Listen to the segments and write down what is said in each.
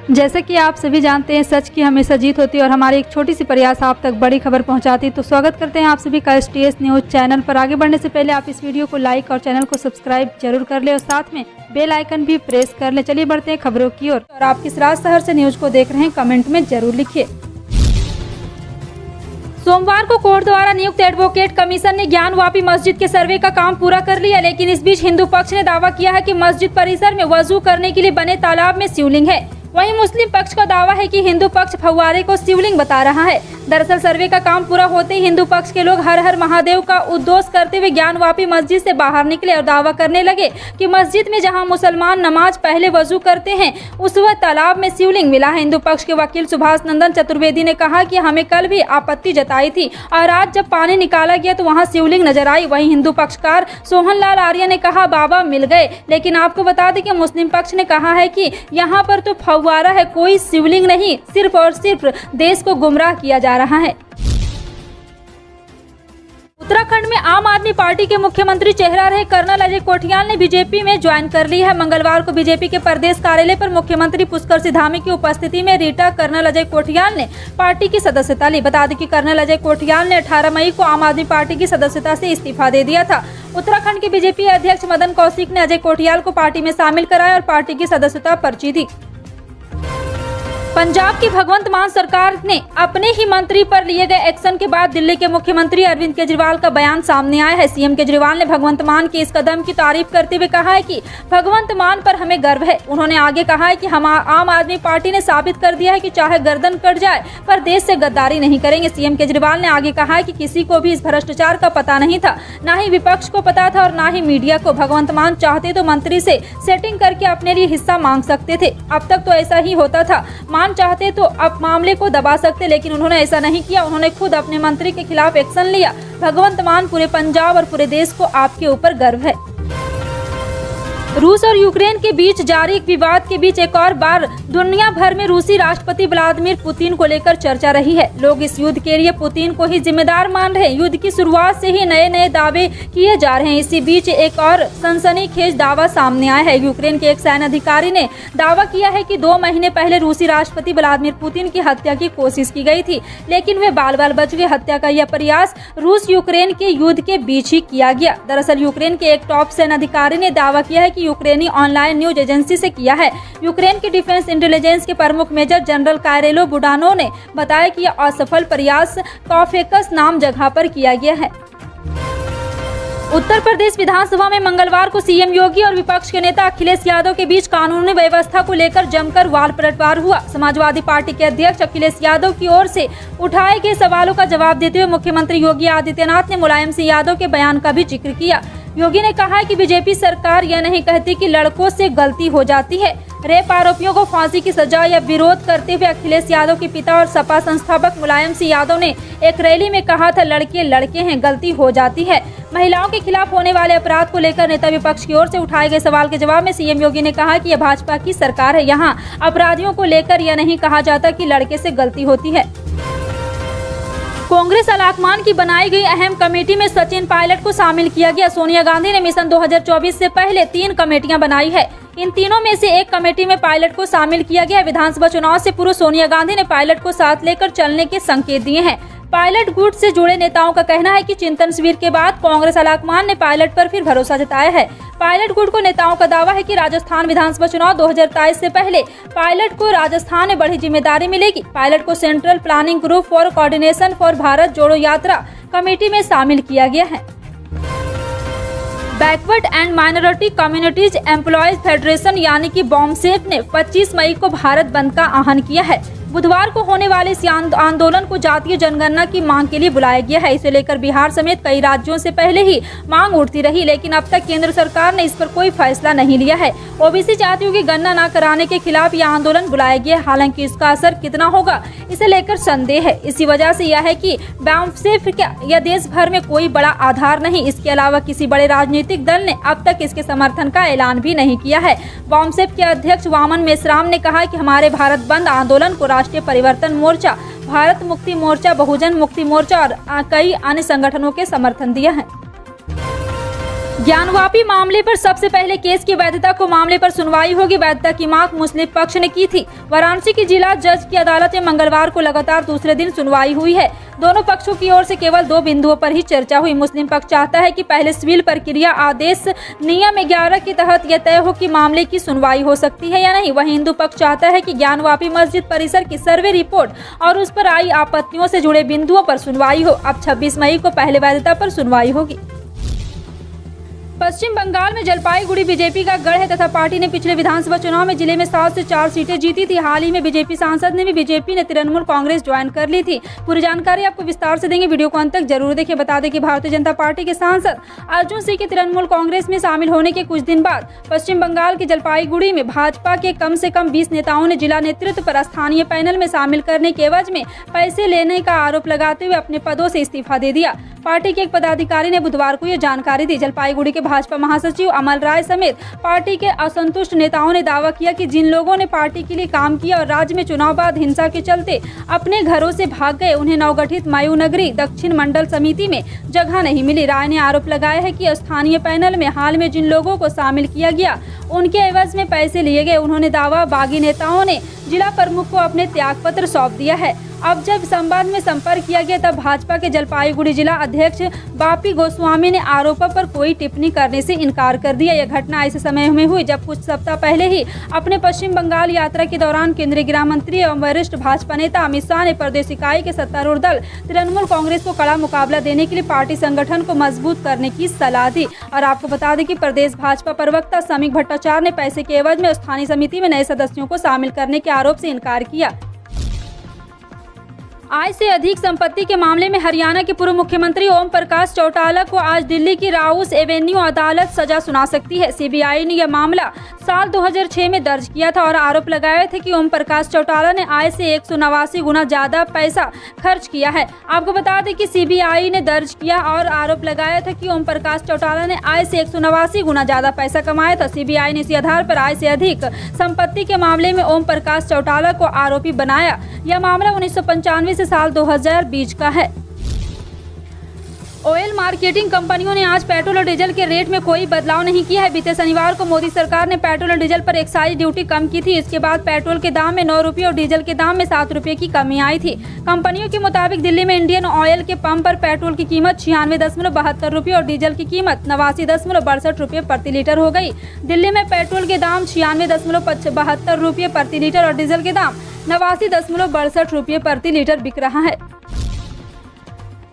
जैसे कि आप सभी जानते हैं, सच की हमेशा जीत होती है और हमारी एक छोटी सी प्रयास आप तक बड़ी खबर पहुंचाती है। तो स्वागत करते हैं आप सभी का STS न्यूज़ चैनल पर। आगे बढ़ने से पहले आप इस वीडियो को लाइक और चैनल को सब्सक्राइब जरूर कर ले और साथ में बेल आइकन भी प्रेस कर ले। चलिए बढ़ते हैं खबरों की ओर। और आप किस राज शहर से न्यूज को देख रहे हैं, कमेंट में जरूर लिखिए। सोमवार को कोर्ट द्वारा नियुक्त एडवोकेट कमीशन ने ज्ञानवापी मस्जिद के सर्वे का काम पूरा कर लिया, लेकिन इस बीच हिंदू पक्ष ने दावा किया है कि मस्जिद परिसर में वजू करने के लिए बने तालाब में शिवलिंग है। वहीं मुस्लिम पक्ष का दावा है कि हिंदू पक्ष फव्वारे को शिवलिंग बता रहा है। दरअसल सर्वे का काम पूरा होते ही हिंदू पक्ष के लोग हर हर महादेव का उद्घोष करते हुए ज्ञानवापी मस्जिद से बाहर निकले और दावा करने लगे कि मस्जिद में जहां मुसलमान नमाज पहले वजू करते हैं उस वक्त तालाब में शिवलिंग मिला है। हिंदू पक्ष के वकील सुभाष नंदन चतुर्वेदी ने कहा कि हमें कल भी आपत्ति जताई थी और आज जब पानी निकाला गया तो वहाँ शिवलिंग नजर आई। वहीं हिंदू पक्षकार सोहन लाल आर्य ने कहा बाबा मिल गए, लेकिन आपको बता दें कि मुस्लिम पक्ष ने कहा है कि यहाँ पर तो फव्वारा है, कोई शिवलिंग नहीं, सिर्फ और सिर्फ देश को गुमराह किया जा रहा है। उत्तराखंड में आम आदमी पार्टी के मुख्यमंत्री चेहरा रहे कर्नल अजय कोठियाल ने बीजेपी में ज्वाइन कर ली है। मंगलवार को बीजेपी के प्रदेश कार्यालय पर मुख्यमंत्री पुष्कर सिंह धामी की उपस्थिति में रीटा कर्नल अजय कोठियाल ने पार्टी की सदस्यता ली। बता दें कि कर्नल अजय कोठियाल ने 18 मई को आम आदमी पार्टी की सदस्यता से इस्तीफा दे दिया था। उत्तराखंड के बीजेपी अध्यक्ष मदन कौशिक ने अजय कोठियाल को पार्टी में शामिल कराया और पार्टी की सदस्यता पर्ची दी। पंजाब की भगवंत मान सरकार ने अपने ही मंत्री पर लिए गए एक्शन के बाद दिल्ली के मुख्यमंत्री अरविंद केजरीवाल का बयान सामने आया है। सीएम केजरीवाल ने भगवंत मान के इस कदम की तारीफ करते हुए कहा है कि भगवंत मान पर हमें गर्व है। उन्होंने आगे कहा है कि हम आम आदमी पार्टी ने साबित कर दिया है कि चाहे गर्दन कट जाए पर देश से गद्दारी नहीं करेंगे। सीएम केजरीवाल ने आगे कहा है कि किसी को भी इस भ्रष्टाचार का पता नहीं था, न ही विपक्ष को पता था और न ही मीडिया को। भगवंत मान चाहते तो मंत्री से सेटिंग करके अपने लिए हिस्सा मांग सकते थे। अब तक तो ऐसा ही होता था। चाहते तो अब मामले को दबा सकते, लेकिन उन्होंने ऐसा नहीं किया। उन्होंने खुद अपने मंत्री के खिलाफ एक्शन लिया। भगवंत मान, पूरे पंजाब और पूरे देश को आपके ऊपर गर्व है। रूस और यूक्रेन के बीच जारी विवाद के बीच एक और बार दुनिया भर में रूसी राष्ट्रपति व्लादिमीर पुतिन को लेकर चर्चा रही है। लोग इस युद्ध के लिए पुतिन को ही जिम्मेदार मान रहे हैं। युद्ध की शुरुआत से ही नए नए दावे किए जा रहे हैं। इसी बीच एक और सनसनीखेज दावा सामने आया है। यूक्रेन के एक सैन्य अधिकारी ने दावा किया है कि 2 महीने पहले रूसी राष्ट्रपति व्लादिमीर पुतिन की हत्या की कोशिश की गई थी, लेकिन वे बाल बाल बच गए। हत्या का यह प्रयास रूस यूक्रेन के युद्ध के बीच ही किया गया। दरअसल यूक्रेन के एक टॉप सैन्य अधिकारी ने दावा किया है कि यूक्रेनी ऑनलाइन न्यूज एजेंसी से किया है। यूक्रेन की डिफेंस इंटेलिजेंस के प्रमुख मेजर जनरल कायरेलो बुडानो ने बताया कि यह असफल प्रयास कॉफेकस नाम जगह पर किया गया है। उत्तर प्रदेश विधानसभा में मंगलवार को सीएम योगी और विपक्ष के नेता अखिलेश यादव के बीच कानूनी व्यवस्था को लेकर जमकर वार पलटवार हुआ। समाजवादी पार्टी के अध्यक्ष अखिलेश यादव की ओर से उठाए गए सवालों का जवाब देते हुए मुख्यमंत्री योगी आदित्यनाथ ने मुलायम सिंह यादव के बयान का भी जिक्र किया। योगी ने कहा है कि बीजेपी सरकार यह नहीं कहती कि लड़कों से गलती हो जाती है। रेप आरोपियों को फांसी की सजा या विरोध करते हुए अखिलेश यादव के पिता और सपा संस्थापक मुलायम सिंह यादव ने एक रैली में कहा था, लड़के लड़के हैं, गलती हो जाती है। महिलाओं के खिलाफ होने वाले अपराध को लेकर नेता विपक्ष की ओर से उठाए गए सवाल के जवाब में सीएम योगी ने कहा कि यह भाजपा की सरकार है। यहाँ अपराधियों को लेकर यह नहीं कहा जाता कि लड़के से गलती होती है। कांग्रेस अलाकमान की बनाई गई अहम कमेटी में सचिन पायलट को शामिल किया गया। सोनिया गांधी ने मिशन 2024 से पहले 3 कमेटियां बनाई है। इन तीनों में से एक कमेटी में पायलट को शामिल किया गया। विधानसभा चुनाव से पूर्व सोनिया गांधी ने पायलट को साथ लेकर चलने के संकेत दिए हैं। पायलट गुट से जुड़े नेताओं का कहना है कि चिंतन शिविर के बाद कांग्रेस अलाकमान ने पायलट पर फिर भरोसा जताया है। पायलट गुट को नेताओं का दावा है कि राजस्थान विधानसभा चुनाव 2023 से पहले पायलट को राजस्थान में बड़ी जिम्मेदारी मिलेगी। पायलट को central planning group for coordination for Bharat जोड़ो यात्रा कमेटी में शामिल किया गया है। Backward and minority communities employees federation यानी कि बॉम्सेफ ने 25 मई को भारत बंद का आह्वान किया है। बुधवार को होने वाले इस आंदोलन को जातीय जनगणना की मांग के लिए बुलाया गया है। इसे लेकर बिहार समेत कई राज्यों से पहले ही मांग उठती रही, लेकिन अब तक केंद्र सरकार ने इस पर कोई फैसला नहीं लिया है। ओबीसी जातियों की गणना न कराने के खिलाफ यह आंदोलन बुलाया गया। हालांकि इसका असर कितना होगा इसे लेकर संदेह है। इसी वजह से यह है कि बॉम्सेफ या देश भर में कोई बड़ा आधार नहीं। इसके अलावा किसी बड़े राजनीतिक दल ने अब तक इसके समर्थन का ऐलान भी नहीं किया है। बॉम्सेफ के अध्यक्ष वामन मेश्राम ने कहा कि हमारे भारत बंद आंदोलन को राष्ट्रीय परिवर्तन मोर्चा, भारत मुक्ति मोर्चा, बहुजन मुक्ति मोर्चा और कई अन्य संगठनों के समर्थन दिया है। ज्ञानवापी मामले पर सबसे पहले केस की वैधता को मामले पर सुनवाई होगी। वैधता की मांग मुस्लिम पक्ष ने की थी। वाराणसी की जिला जज की अदालत में मंगलवार को लगातार दूसरे दिन सुनवाई हुई है। दोनों पक्षों की ओर से केवल 2 बिंदुओं पर ही चर्चा हुई। मुस्लिम पक्ष चाहता है कि पहले सिविल प्रक्रिया आदेश नियम 11 के तहत यह तय हो कि मामले की सुनवाई हो सकती है या नहीं। वहीं हिंदू पक्ष चाहता है कि ज्ञानवापी मस्जिद परिसर की सर्वे रिपोर्ट और उस पर आई आपत्तियों से जुड़े बिंदुओं पर सुनवाई हो। अब 26 मई को पहले वैधता पर सुनवाई होगी। पश्चिम बंगाल में जलपाईगुड़ी बीजेपी का गढ़ है तथा पार्टी ने पिछले विधानसभा चुनाव में जिले में 7 से 4 सीटें जीती थी। हाल ही में बीजेपी सांसद ने भी बीजेपी ने तृणमूल कांग्रेस ज्वाइन कर ली थी। पूरी जानकारी आपको विस्तार से देंगे, वीडियो को अंत तक जरूर देखिए। बता दें कि भारतीय जनता पार्टी के सांसद अर्जुन सिंह के तृणमूल कांग्रेस में शामिल होने के कुछ दिन बाद पश्चिम बंगाल के जलपाईगुड़ी में भाजपा के कम से कम 20 नेताओं ने जिला नेतृत्व पर स्थानीय पैनल में शामिल करने के एवज में पैसे लेने का आरोप लगाते हुए अपने पदों से इस्तीफा दे दिया। पार्टी के एक पदाधिकारी ने बुधवार को यह जानकारी दी। जलपाईगुड़ी के भाजपा महासचिव अमल राय समेत पार्टी के असंतुष्ट नेताओं ने दावा किया कि जिन लोगों ने पार्टी के लिए काम किया और राज्य में चुनाव बाद हिंसा के चलते अपने घरों से भाग गए, उन्हें नवगठित मयूनगरी दक्षिण मंडल समिति में जगह नहीं मिली। राय ने आरोप लगाया है कि स्थानीय पैनल में हाल में जिन लोगों को शामिल किया गया उनके एवज में पैसे लिए गए। उन्होंने दावा बागी नेताओं ने जिला प्रमुख को अपने त्याग पत्र सौंप दिया है। अब जब संवाद में संपर्क किया गया तब भाजपा के जलपाईगुड़ी जिला अध्यक्ष बापी गोस्वामी ने आरोपों पर कोई टिप्पणी करने से इनकार कर दिया। यह घटना ऐसे समय में हुई जब कुछ सप्ताह पहले ही अपने पश्चिम बंगाल यात्रा के दौरान केंद्रीय गृह मंत्री एवं वरिष्ठ भाजपा नेता अमित शाह ने प्रदेश इकाई के सत्तारूढ़ दल तृणमूल कांग्रेस को कड़ा मुकाबला देने के लिए पार्टी संगठन को मजबूत करने की सलाह दी। और आपको बता दें कि प्रदेश भाजपा प्रवक्ता समीक भट्टाचार्य ने पैसे के एवज में स्थानीय समिति में नए सदस्यों को शामिल करने के आरोप से इनकार किया। आय से अधिक संपत्ति के मामले में हरियाणा के पूर्व मुख्यमंत्री ओम प्रकाश चौटाला को आज दिल्ली की राउस एवेन्यू अदालत सजा सुना सकती है। सीबीआई ने यह मामला साल 2006 में दर्ज किया था और आरोप लगाए थे कि ओम प्रकाश चौटाला ने आय से 189 गुना ज्यादा पैसा खर्च किया है। आपको बता दें कि सीबीआई ने दर्ज किया और आरोप लगाया था कि ओम प्रकाश चौटाला ने आय से 189 गुना ज्यादा पैसा कमाया था। सीबीआई ने इसी आधार पर आय से अधिक संपत्ति के मामले में ओम प्रकाश चौटाला को आरोपी बनाया। यह मामला 1995 से साल 2020 का है। ऑयल मार्केटिंग कंपनियों ने आज पेट्रोल और डीजल के रेट में कोई बदलाव नहीं किया है। बीते शनिवार को मोदी सरकार ने पेट्रोल और डीजल पर एक्साइज ड्यूटी कम की थी। इसके बाद पेट्रोल के दाम में 9 रुपये और डीजल के दाम में 7 रुपये की कमी आई थी। कंपनियों के मुताबिक दिल्ली में इंडियन ऑयल के पंप पर पेट्रोल की कीमत 96.72 रुपये और डीजल की कीमत 89.62 रुपये प्रति लीटर हो गई। दिल्ली में पेट्रोल के दाम 96.72 रुपये प्रति लीटर और डीजल के दाम 89.62 रुपये प्रति लीटर बिक रहा है।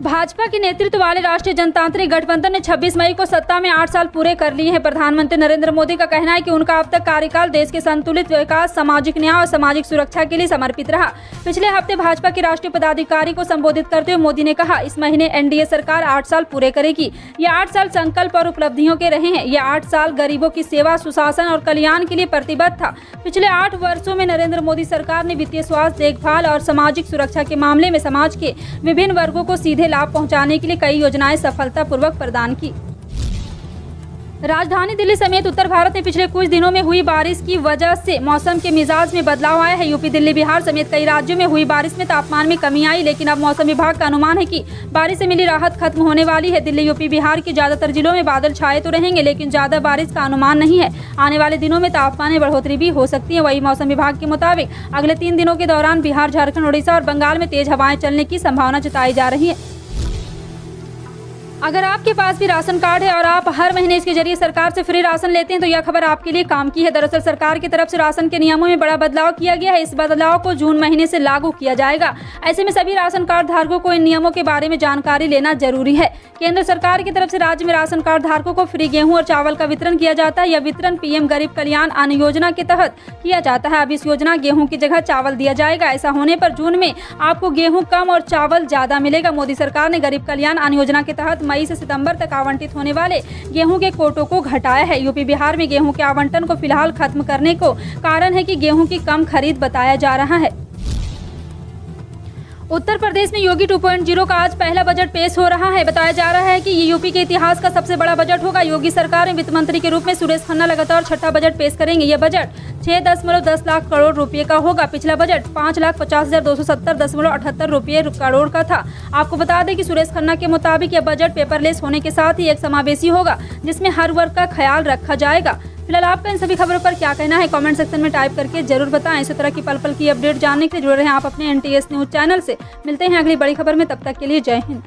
भाजपा के नेतृत्व वाले राष्ट्रीय जनतांत्रिक गठबंधन ने 26 मई को सत्ता में 8 साल पूरे कर लिए हैं। प्रधानमंत्री नरेंद्र मोदी का कहना है कि उनका अब तक कार्यकाल देश के संतुलित विकास, सामाजिक न्याय और सामाजिक सुरक्षा के लिए समर्पित रहा। पिछले हफ्ते भाजपा के राष्ट्रीय पदाधिकारी को संबोधित करते हुए मोदी ने कहा, इस महीने एनडीए सरकार 8 साल पूरे करेगी। ये 8 साल संकल्प और उपलब्धियों के रहे हैं। ये 8 साल गरीबों की सेवा, सुशासन और कल्याण के लिए प्रतिबद्ध था। पिछले 8 वर्षों में नरेंद्र मोदी सरकार ने वित्तीय, स्वास्थ्य देखभाल और सामाजिक सुरक्षा के मामले में समाज के विभिन्न वर्गों को सीधे लाभ पहुंचाने के लिए कई योजनाएं सफलतापूर्वक प्रदान की। राजधानी दिल्ली समेत उत्तर भारत में पिछले कुछ दिनों में हुई बारिश की वजह से मौसम के मिजाज में बदलाव आया है। यूपी, दिल्ली, बिहार समेत कई राज्यों में हुई बारिश में तापमान में कमी आई, लेकिन अब मौसम विभाग का अनुमान है कि बारिश से मिली राहत खत्म होने वाली है। दिल्ली, यूपी, बिहार के ज्यादातर जिलों में बादल छाए तो रहेंगे, लेकिन ज्यादा बारिश का अनुमान नहीं है। आने वाले दिनों में तापमान में बढ़ोतरी भी हो सकती है। वही मौसम विभाग के मुताबिक अगले 3 दिनों के दौरान बिहार, झारखंड, उड़ीसा और बंगाल में तेज हवाएं चलने की संभावना जताई जा रही है। अगर आपके पास भी राशन कार्ड है और आप हर महीने इसके जरिए सरकार से फ्री राशन लेते हैं तो यह खबर आपके लिए काम की है। दरअसल सरकार की तरफ से राशन के नियमों में बड़ा बदलाव किया गया है। इस बदलाव को जून महीने से लागू किया जाएगा। ऐसे में सभी राशन कार्ड धारकों को इन नियमों के बारे में जानकारी लेना जरूरी है। केंद्र सरकार की तरफ से राज्य में राशन कार्ड धारकों को फ्री गेहूं और चावल का वितरण किया जाता है। यह वितरण पीएम गरीब कल्याण अन्न योजना के तहत किया जाता है। अब इस योजना गेहूं की जगह चावल दिया जाएगा। ऐसा होने पर जून में आपको गेहूं कम और चावल ज्यादा मिलेगा। मोदी सरकार ने गरीब कल्याण अन्न योजना के तहत मई से सितंबर तक आवंटित होने वाले गेहूं के कोटों को घटाया है। यूपी, बिहार में गेहूं के आवंटन को फिलहाल खत्म करने को कारण है कि गेहूं की कम खरीद बताया जा रहा है। उत्तर प्रदेश में योगी 2.0 का आज पहला बजट पेश हो रहा है। बताया जा रहा है कि ये यूपी के इतिहास का सबसे बड़ा बजट होगा। योगी सरकार में वित्त मंत्री के रूप में सुरेश खन्ना लगातार 6ठा बजट पेश करेंगे। यह बजट 6.10 लाख करोड़ रुपए का होगा। पिछला बजट 5,50,270.78 रुपए करोड़ का था। आपको बता दें कि सुरेश खन्ना के मुताबिक यह बजट पेपरलेस होने के साथ ही एक समावेशी होगा, जिसमें हर वर्ग का ख्याल रखा जाएगा। फिलहाल आपका इन सभी खबरों पर क्या कहना है, कमेंट सेक्शन में टाइप करके जरूर बताएं। इसी तरह की पल पल की अपडेट जानने के लिए जुड़े रहें आप अपने NTS न्यूज चैनल से। मिलते हैं अगली बड़ी खबर में, तब तक के लिए जय हिंद।